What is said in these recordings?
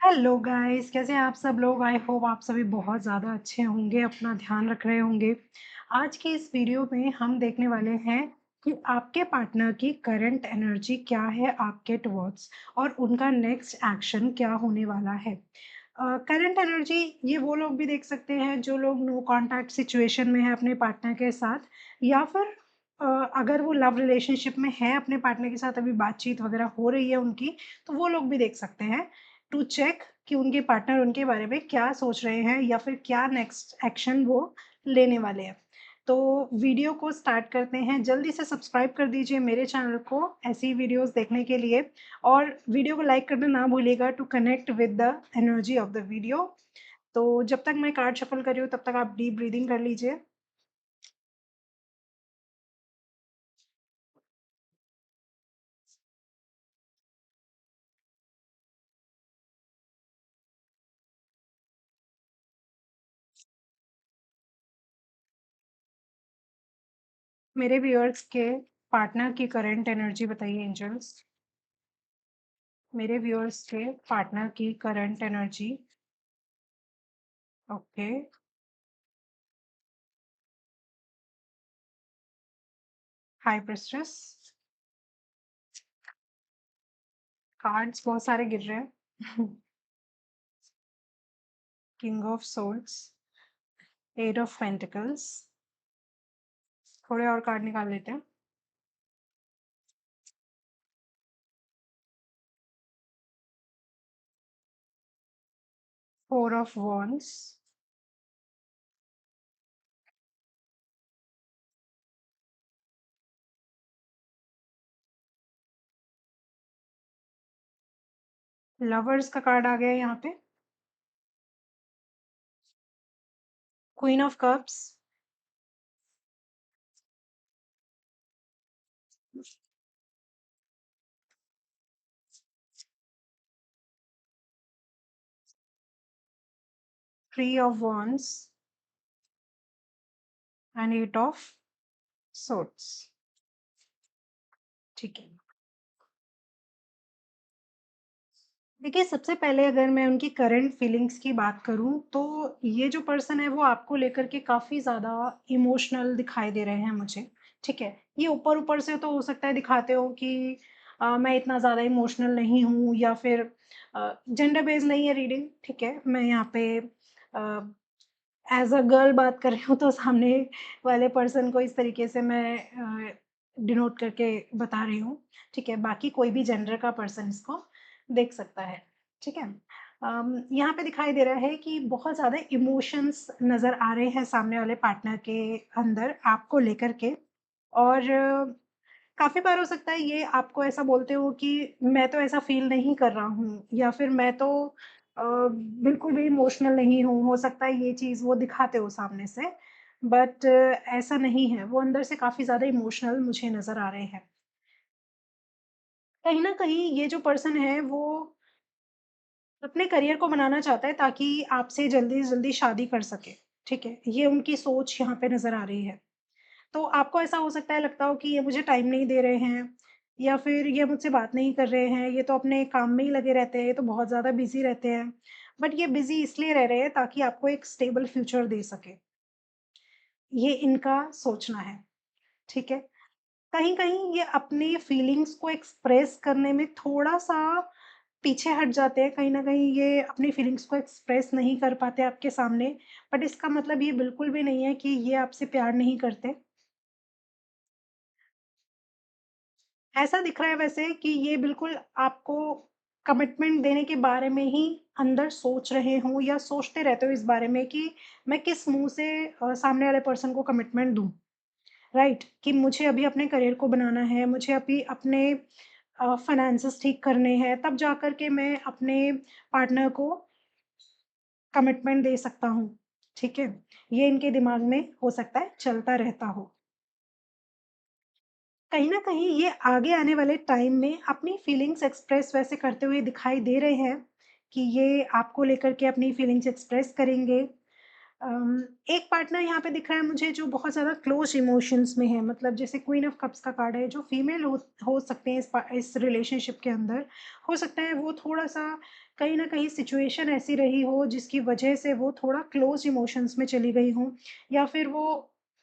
Hello guys, कैसे हैं आप सब लोग? आई होप आप सभी बहुत ज़्यादा अच्छे होंगे, अपना ध्यान रख रहे होंगे। आज की इस वीडियो में हम देखने वाले हैं कि आपके पार्टनर की करंट एनर्जी क्या है आपके टुवर्ड्स और उनका नेक्स्ट एक्शन क्या होने वाला है। करंट एनर्जी ये वो लोग भी देख सकते हैं जो लोग नो कॉन्टैक्ट सिचुएशन में हैं अपने पार्टनर के साथ, या फिर अ, अगर वो लव रिलेशनशिप में है अपने पार्टनर के साथ, अभी बातचीत वगैरह हो रही है उनकी, तो वो लोग भी देख सकते हैं टू चेक कि उनके पार्टनर उनके बारे में क्या सोच रहे हैं या फिर क्या नेक्स्ट एक्शन वो लेने वाले हैं। तो वीडियो को स्टार्ट करते हैं। जल्दी से सब्सक्राइब कर दीजिए मेरे चैनल को ऐसी वीडियोस देखने के लिए, और वीडियो को लाइक करना ना भूलिएगा to connect with the energy of the video. तो जब तक मैं कार्ड शफल कर रही हूँ तब तक आप डीप ब्रीदिंग कर लीजिए। मेरे व्यूअर्स के पार्टनर की करंट एनर्जी बताइए एंजल्स। मेरे व्यूअर्स के पार्टनर की current energy. Okay. High priestess. Cards बहुत सारे गिर रहे हैं। King of swords, eight of pentacles. थोड़े और कार्ड निकाल लेते हैं। फोर ऑफ वॉन्ड्स, लवर्स का कार्ड आ गया यहाँ पे। Queen of cups, three of wands and eight of swords. ठीक है। देखिए, सबसे पहले अगर मैं उनकी करंट फीलिंग्स की बात करूँ, तो ये जो पर्सन है, वो आपको लेकर के काफ़ी ज़्यादा इमोशनल दिखाई दे रहे हैं मुझे, ठीक है? ये ऊपर-ऊपर से तो हो सकता है दिखाते हो कि मैं इतना ज़्यादा इमोशनल नहीं हूँ, या फिर जेंडर बेस्ड नहीं है रीडिंग, ठीक है? मैं यहाँ पे एज़ अ गर्ल बात कर रही हूँ, तो सामने वाले पर्सन को इस तरीके से मैं डिनोट करके बता रही हूँ, ठीक है? बाकी कोई भी जेंडर का पर्सन इसको देख सकता है, ठीक है? यहाँ पे दिखाई दे रहा है कि बहुत ज़्यादा इमोशंस नज़र आ रहे हैं सामने वाले पार्टनर के अंदर आपको लेकर के, और काफ़ी बार हो सकता है ये आपको ऐसा बोलते हो कि मैं तो ऐसा फ़ील नहीं कर रहा हूँ, या फिर मैं तो बिल्कुल भी इमोशनल नहीं हूँ। हो सकता है ये चीज़ वो दिखाते हो सामने से, बट ऐसा नहीं है। वो अंदर से काफ़ी ज़्यादा इमोशनल मुझे नज़र आ रहे हैं। कहीं न कहीं ये जो पर्सन है वो अपने करियर को बनाना चाहता है ताकि आपसे जल्दी से जल्दी शादी कर सके, ठीक है? ये उनकी सोच यहाँ पे नज़र आ रही है। तो आपको ऐसा हो सकता है, लगता हो कि ये मुझे टाइम नहीं दे रहे हैं, या फिर ये मुझसे बात नहीं कर रहे हैं, ये तो अपने काम में ही लगे रहते हैं, ये तो बहुत ज़्यादा बिज़ी रहते हैं। बट ये बिज़ी इसलिए रह रहे हैं ताकि आपको एक स्टेबल फ्यूचर दे सकें। ये इनका सोचना है, ठीक है? कहीं-कहीं ये अपनी फीलिंग्स को एक्सप्रेस करने में थोड़ा-सा पीछे हट जाते हैं, कहीं न कहीं ये अपनी फीलिंग्स को एक्सप्रेस नहीं कर पाते आपके सामने, बट इसका मतलब ये बिल्कुल भी नहीं है कि ये आपसे प्यार नहीं करते। ऐसा दिख रहा है वैसे कि ये बिल्कुल आपको कमिटमेंट देने के बारे में ही अंदर सोच रहे हों, या सोचते रहते हो इस बारे में कि मैं किस मुँह से सामने वाले पर्सन को कमिटमेंट दूँ, राइट? कि मुझे अभी अपने करियर को बनाना है, मुझे अभी अपने फाइनेंसेस ठीक करने हैं, तब जाकर के मैं अपने पार्टनर को कमिटमेंट दे सकता हूँ, ठीक है? ये इनके दिमाग में हो सकता है चलता रहता हो। कहीं न कहीं ये आगे आने वाले टाइम में अपनी फीलिंग्स एक्सप्रेस वैसे करते हुए दिखाई दे रहे हैं कि ये आपको लेकर के अपनी फीलिंग्स एक्सप्रेस करेंगे। एक पार्टनर यहाँ पे दिख रहा है मुझे जो बहुत ज़्यादा क्लोज़ इमोशंस में है, मतलब जैसे क्वीन ऑफ कप्स का कार्ड है, जो फीमेल हो सकते हैं इस रिलेशनशिप के अंदर। हो सकता है वो थोड़ा-सा कहीं न कहीं सिचुएशन ऐसी रही हो जिसकी वजह से वो थोड़ा क्लोज़ इमोशंस में चली गई हों, या फिर वो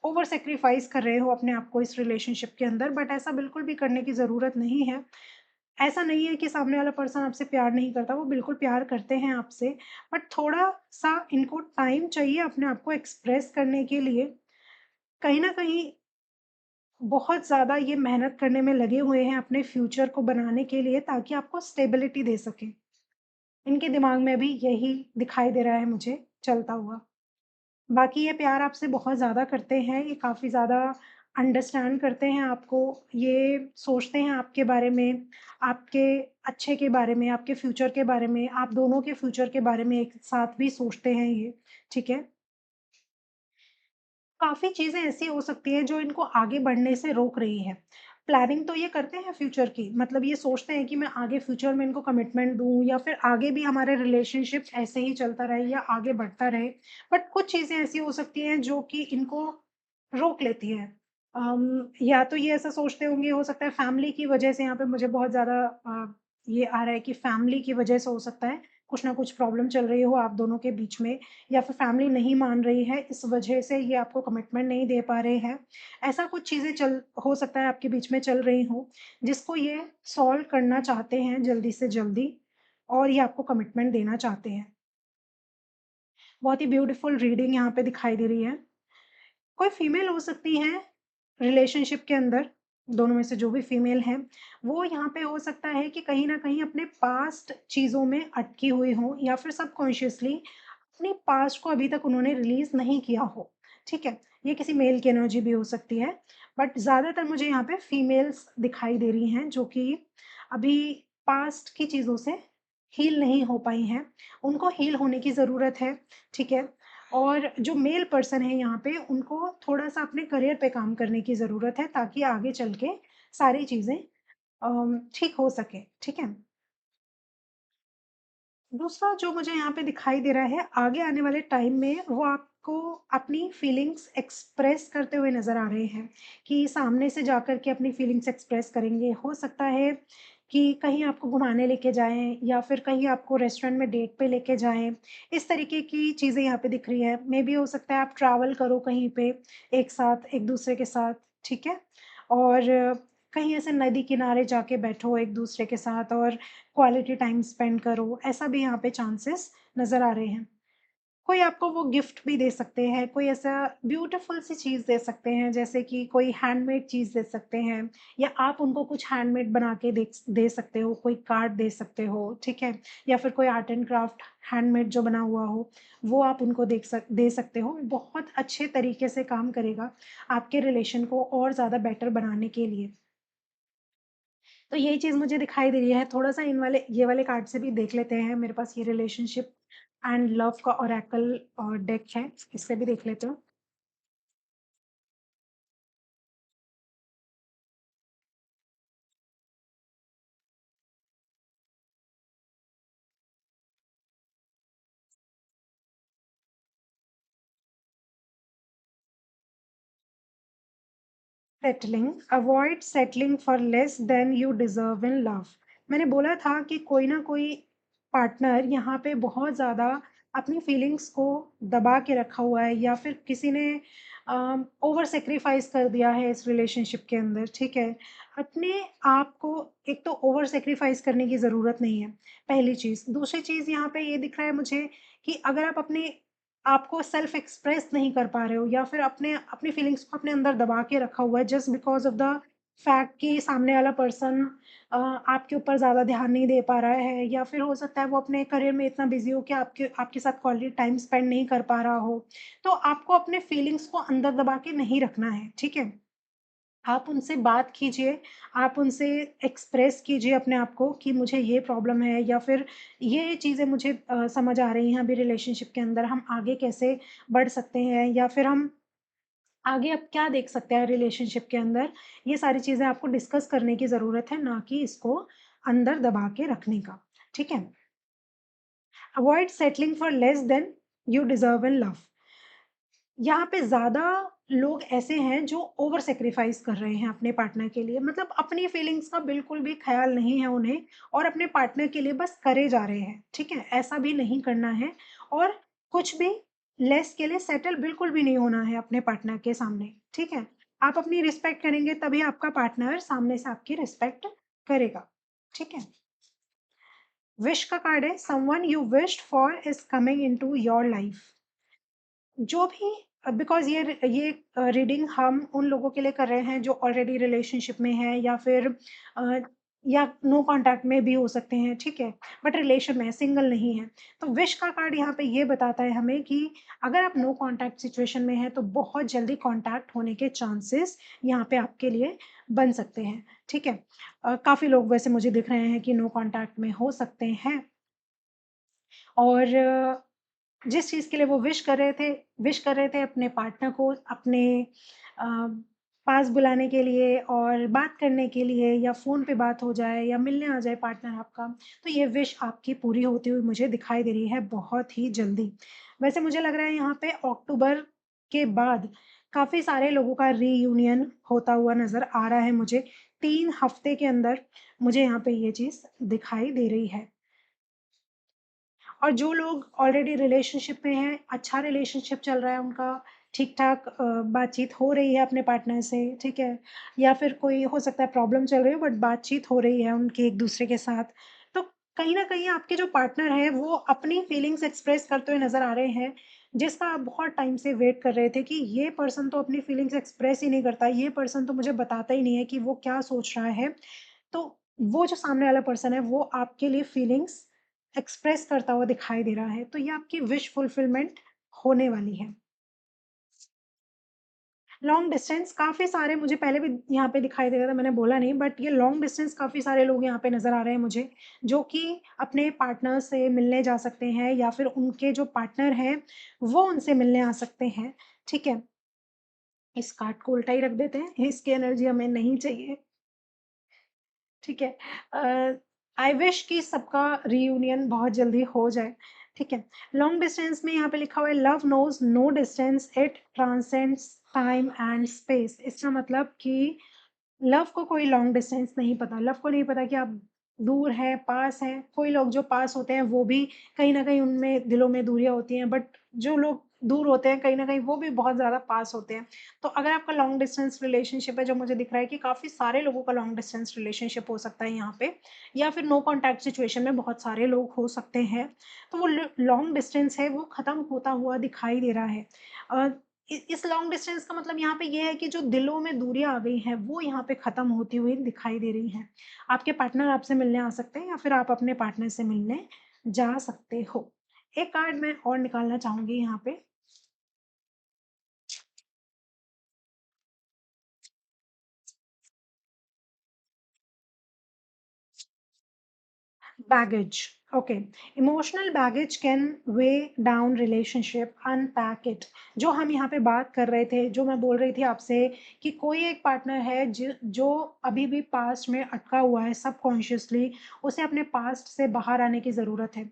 ओवर सैक्रिफाइस कर रहे हो अपने आप को इस रिलेशनशिप के अंदर, बट ऐसा बिल्कुल भी करने की ज़रूरत नहीं है। ऐसा नहीं है कि सामने वाला पर्सन आपसे प्यार नहीं करता, वो बिल्कुल प्यार करते हैं आपसे, बट थोड़ा-सा इनको टाइम चाहिए अपने आप को एक्सप्रेस करने के लिए। कहीं न कहीं बहुत ज़्यादा ये मेहनत करने में लगे हुए हैं अपने फ्यूचर को बनाने के लिए, ताकि आपको स्टेबिलिटी दे सकें। इनके दिमाग में भी यही दिखाई दे रहा है मुझे चलता हुआ। बाकी ये प्यार आपसे बहुत ज़्यादा करते हैं, ये काफ़ी ज़्यादा अंडरस्टैंड करते हैं आपको, ये सोचते हैं आपके बारे में, आपके अच्छे के बारे में, आपके फ्यूचर के बारे में, आप दोनों के फ्यूचर के बारे में एक साथ भी सोचते हैं ये, ठीक है? काफ़ी चीज़ें ऐसी हो सकती हैं जो इनको आगे बढ़ने से रोक रही हैं। प्लानिंग तो ये करते हैं फ्यूचर की, मतलब ये सोचते हैं कि मैं आगे फ्यूचर में इनको कमिटमेंट दूँ, या फिर आगे भी हमारे रिलेशनशिप ऐसे ही चलता रहे या आगे बढ़ता रहे। बट कुछ चीज़ें ऐसी हो सकती हैं जो कि इनको रोक लेती हैं। या तो ये ऐसा सोचते होंगे, हो सकता है फैमिली की वजह से, यहाँ पे मुझे बहुत ज़्यादा ये आ रहा है कि फैमिली की वजह से हो सकता है, कुछ ना कुछ प्रॉब्लम चल रही हो आप दोनों के बीच में, या फिर फैमिली नहीं मान रही है, इस वजह से ये आपको कमिटमेंट नहीं दे पा रहे हैं। ऐसा कुछ चीज़ें चल हो सकता है आपके बीच में चल रही हों, जिसको ये सॉल्व करना चाहते हैं जल्दी से जल्दी, और ये आपको कमिटमेंट देना चाहते हैं। बहुत ही ब्यूटीफुल रीडिंग यहाँ पे दिखाई दे रही है। कोई फीमेल हो सकती हैं रिलेशनशिप के अंदर, दोनों में से जो भी फीमेल हैं, वो यहाँ पे हो सकता है कि कहीं न कहीं अपने पास्ट चीज़ों में अटकी हुई हों, या फिर सबकॉन्शियसली अपने पास्ट को अभी तक उन्होंने रिलीज़ नहीं किया हो, ठीक है? ये किसी मेल की एनर्जी भी हो सकती है, बट ज़्यादातर मुझे यहाँ पे फीमेल्स दिखाई दे रही हैं जो कि अभी पास्ट की चीज़ों से हील नहीं हो पाई हैं। उनको हील होने की ज़रूरत है, ठीक है? और जो मेल पर्सन है यहाँ पे, उनको थोड़ा-सा अपने करियर पे काम करने की ज़रूरत है, ताकि आगे चल के सारी चीज़ें ठीक हो सकें, ठीक है? दूसरा जो मुझे यहाँ पे दिखाई दे रहा है, आगे आने वाले टाइम में वो आपको अपनी फीलिंग्स एक्सप्रेस करते हुए नज़र आ रहे हैं, कि सामने से जाकर के अपनी फीलिंग्स एक्सप्रेस करेंगे। हो सकता है कि कहीं आपको घुमाने लेके जाएँ, या फिर कहीं आपको रेस्टोरेंट में डेट पे लेके जाएँ। इस तरीके की चीज़ें यहाँ पे दिख रही हैं। मेबी हो सकता है आप ट्रैवल करो कहीं पे एक साथ, एक-दूसरे के साथ, ठीक है? और कहीं ऐसे नदी किनारे जाके बैठो एक-दूसरे के साथ और क्वालिटी टाइम स्पेंड करो, ऐसा भी यहाँ पे चांसेस नज़र आ रहे हैं। कोई आपको वो गिफ्ट भी दे सकते हैं, कोई ऐसा ब्यूटीफुल सी चीज़ दे सकते हैं, जैसे कि कोई हैंडमेड चीज़ दे सकते हैं, या आप उनको कुछ हैंडमेड बना के दे सकते हो, कोई कार्ड दे सकते हो, ठीक है? या फिर कोई आर्ट एंड क्राफ्ट हैंडमेड जो बना हुआ हो, वो आप उनको दे सकते हो। बहुत अच्छे तरीके से काम करेगा आपके रिलेशन को और ज़्यादा बेटर बनाने के लिए। तो यही चीज़ मुझे दिखाई दे रही है, थोड़ा-सा इन वाले ये वाले कार्ड से भी देख लेते हैं, मेरे पास ये रिलेशनशिप एंड लव का ओरेकल डेक है, इससे भी देख लेते हो। Settling, avoid settling for less than you deserve in love. मैंने बोला था कि कोई ना कोई पार्टनर यहाँ पे बहुत ज़्यादा अपनी फीलिंग्स को दबा के रखा हुआ है, या फिर किसी ने ओवर सैक्रिफाइस कर दिया है इस रिलेशनशिप के अंदर, ठीक है? अपने आप को एक तो ओवर सैक्रिफाइस करने की ज़रूरत नहीं है, पहली चीज़। दूसरी चीज़ यहाँ पे ये दिख रहा है मुझे कि अगर आप अपने आपको सेल्फ एक्सप्रेस नहीं कर पा रहे हो, या फिर अपने अपनी फीलिंग्स को अपने अंदर दबा के रखा हुआ है just because of the fact कि सामने वाला पर्सन आपके ऊपर ज़्यादा ध्यान नहीं दे पा रहा है, या फिर हो सकता है वो अपने करियर में इतना बिज़ी हो कि आपके आपके साथ क्वालिटी टाइम स्पेंड नहीं कर पा रहा हो। तो आपको अपने फीलिंग्स को अंदर दबा के नहीं रखना है, ठीक है? आप उनसे बात कीजिए, आप उनसे एक्सप्रेस कीजिए अपने आप को कि मुझे ये प्रॉब्लम है, या फिर ये चीज़ें मुझे समझ आ रही हैं अभी रिलेशनशिप के अंदर, हम आगे कैसे बढ़ सकते हैं, या फिर हम आगे अब क्या देख सकते हैं रिलेशनशिप के अंदर। ये सारी चीज़ें आपको डिस्कस करने की ज़रूरत है, ना कि इसको अंदर दबा के रखने का, ठीक है? Avoid settling for less than you deserve in love. यहाँ पे ज़्यादा लोग ऐसे हैं जो ओवर सैक्रिफाइस कर रहे हैं अपने पार्टनर के लिए, मतलब अपनी फीलिंग्स का बिल्कुल भी ख़्याल नहीं है उन्हें और अपने पार्टनर के लिए बस करे जा रहे हैं, ठीक है? ऐसा भी नहीं करना है और कुछ भी लेस के लिए सेटल बिल्कुल भी नहीं होना है अपने पार्टनर के सामने, ठीक है? आप अपनी रिस्पेक्ट करेंगे तभी आपका पार्टनर सामने से आपकी रिस्पेक्ट करेगा, ठीक है? विश का कार्ड है, someone you wished for is coming into your life. जो भी बिकॉज़ ये रीडिंग हम उन लोगों के लिए कर रहे हैं जो ऑलरेडी रिलेशनशिप में हैं या फिर अ, या नो कॉन्टैक्ट में भी हो सकते हैं, ठीक है? बट रिलेशन में है, सिंगल नहीं है। तो विश का कार्ड यहाँ पे ये बताता है हमें कि अगर आप नो कॉन्टैक्ट सिचुएशन में हैं, तो बहुत जल्दी कॉन्टैक्ट होने के चांसेस यहाँ पे आपके लिए बन सकते हैं, ठीक है? काफ़ी लोग वैसे मुझे दिख रहे हैं कि नो कॉन्टैक्ट में हो सकते हैं और जिस चीज़ के लिए वो विश कर रहे थे अपने पार्टनर को अपने अ, पास बुलाने के लिए और बात करने के लिए या फ़ोन पे बात हो जाए या मिलने आ जाए पार्टनर आपका, तो ये विश आपकी पूरी होती हुई मुझे दिखाई दे रही है बहुत ही जल्दी। वैसे मुझे लग रहा है यहाँ पे अक्टूबर के बाद काफ़ी सारे लोगों का रीयूनियन होता हुआ नज़र आ रहा है मुझे। 3 हफ्ते के अंदर मुझे यहाँ पे ये चीज़ दिखाई दे रही है। और जो लोग ऑलरेडी रिलेशनशिप में हैं, अच्छा रिलेशनशिप चल रहा है उनका, ठीक-ठाक बातचीत हो रही है अपने पार्टनर से, ठीक है? या फिर कोई हो सकता है प्रॉब्लम चल रही हो बट बातचीत हो रही है उनकी एक-दूसरे के साथ। तो कहीं न कहीं आपके जो पार्टनर हैं, वो अपनी फीलिंग्स एक्सप्रेस करते हुए नज़र आ रहे हैं, जिसका आप बहुत टाइम से वेट कर रहे थे कि ये पर्सन तो अपनी फीलिंग्स एक्सप्रेस ही नहीं करता, ये पर्सन तो मुझे बताता ही नहीं है कि वो क्या सोच रहा है। तो वो जो सामने वाला पर्सन है, वो आपके लिए फीलिंग्स एक्सप्रेस करता हुआ दिखाई दे रहा है, तो ये आपकी विश फुलफिलमेंट होने वाली है। लॉन्ग डिस्टेंस काफ़ी सारे मुझे पहले भी यहाँ पे दिखाई दे रहा था, मैंने बोला नहीं बट ये लॉन्ग डिस्टेंस काफ़ी सारे लोग यहाँ पे नज़र आ रहे हैं मुझे, जो कि अपने पार्टनर से मिलने जा सकते हैं या फिर उनके जो पार्टनर हैं, वो उनसे मिलने आ सकते हैं, ठीक है? इस कार्ड को उल्टा ही रख देते हैं, इसकी एनर्जी हमें नहीं चाहिए। ठीक है। आई विश कि सबका रियूनियन बहुत जल्दी हो जाए, ठीक है। लॉन्ग डिस्टेंस में यहाँ पे लिखा हुआ है love knows no distance it transcends time and space. इसका मतलब कि लव को कोई लॉन्ग डिस्टेंस नहीं पता, लव को नहीं पता कि आप दूर हैं, पास हैं। कोई लोग जो पास होते हैं वो भी कहीं न कहीं उनमें दिलों में दूरियाँ होती हैं, बट जो लोग दूर होते हैं कहीं न कहीं वो भी बहुत ज़्यादा पास होते हैं। तो अगर आपका लॉन्ग डिस्टेंस रिलेशनशिप है, जो मुझे दिख रहा है कि काफ़ी सारे लोगों का लॉन्ग डिस्टेंस रिलेशनशिप हो सकता है यहाँ पे या फिर नो कॉन्टैक्ट सिचुएशन में बहुत सारे लोग हो सकते हैं। तो वो ल लॉन्ग डिस्टेंस है वो ख़त्म होता हुआ दिखाई दे रहा है। अ, इस लॉन्ग डिस्टेंस का मतलब यहाँ पे ये है कि जो दिलों में दूरियाँ आ गई हैं, वो यहाँ पे ख़त्म होती हुई दिखाई दे रही हैं। आपके पार्टनर आपसे मिलने आ सकते हैं या फिर आप अपने पार्टनर से मिलने जा सकते हो। एक कार्ड मैं और निकालना चाहूँगी यहाँ पे। Baggage. Okay, emotional baggage can way down relationship, unpack it. जो हम यहाँ पे बात कर रहे थे, जो मैं बोल रही थी आपसे कि कोई एक पार्टनर है जो अभी भी पास्ट में अटका हुआ है सबकॉन्शियसली, उसे अपने पास्ट से बाहर आने की ज़रूरत है।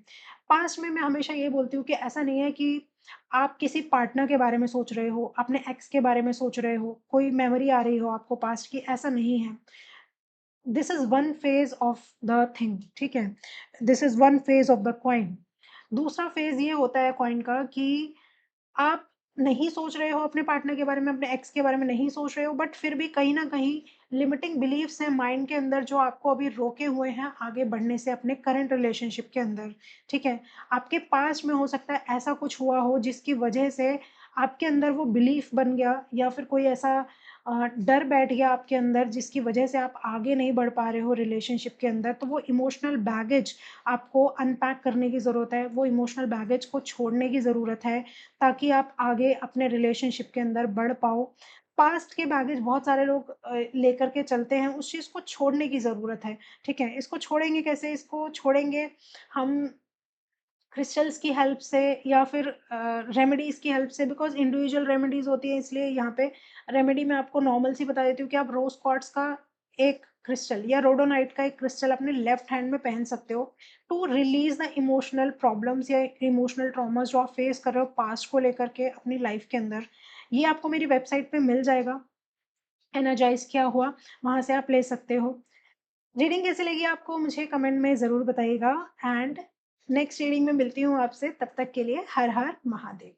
पास्ट में मैं हमेशा ये बोलती हूँ कि ऐसा नहीं है कि आप किसी पार्टनर के बारे में सोच रहे हो, अपने एक्स के बारे में सोच रहे हो, कोई मेमोरी आ रही हो आपको पास्ट की, ऐसा नहीं है। This is one phase of the thing, ठीक है? This is one phase of the coin. दूसरा फेज़ ये होता है कॉइन का कि आप नहीं सोच रहे हो अपने पार्टनर के बारे में, अपने एक्स के बारे में नहीं सोच रहे हो, बट फिर भी कहीं न कहीं लिमिटिंग बिलीफ्स हैं माइंड के अंदर जो आपको अभी रोके हुए हैं आगे बढ़ने से अपने करंट रिलेशनशिप के अंदर, ठीक है? आपके पास्ट में हो सकता है ऐसा कुछ हुआ हो जिसकी वजह से आपके अंदर वो बिलीफ बन गया या फिर कोई ऐसा डर बैठ गया आपके अंदर जिसकी वजह से आप आगे नहीं बढ़ पा रहे हो रिलेशनशिप के अंदर, तो वो इमोशनल बैगेज आपको अनपैक करने की ज़रूरत है, वो इमोशनल बैगेज को छोड़ने की ज़रूरत है, ताकि आप आगे अपने रिलेशनशिप के अंदर बढ़ पाओ। पास्ट के बैगेज बहुत सारे लोग लेकर के चलते हैं, उस चीज़ को छोड़ने की ज़रूरत है, ठीक है? इसको छोड़ेंगे कैसे? इसको छोड़ेंगे हम क्रिस्टल्स की हेल्प से या फिर रेमेडीज़ की हेल्प से, बिकॉज़ इंडिविजुअल रेमेडीज़ होती हैं, इसलिए यहाँ पे रेमेडी मैं आपको नॉर्मल सी बता देती हूँ कि आप रोज़ क्वार्ट्ज़ का 1 क्रिस्टल या रोडोनाइट का एक क्रिस्टल अपने लेफ्ट हैंड में पहन सकते हो to release the emotional problems या इमोशनल ट्रॉमास जो आप फेस कर रहे हो पास्ट को लेकर के अपनी लाइफ के अंदर। ये आपको मेरी वेबसाइट पे मिल जाएगा, एनर्जाइज़ किया हुआ, वहाँ से आप ले सकते हो। रीडिंग कैसी लगी आपको मुझे कमेंट में ज़रूर बताइएगा एंड नेक्स्ट रीडिंग में मिलती हूँ आपसे, तब तक के लिए हर हर महादेव।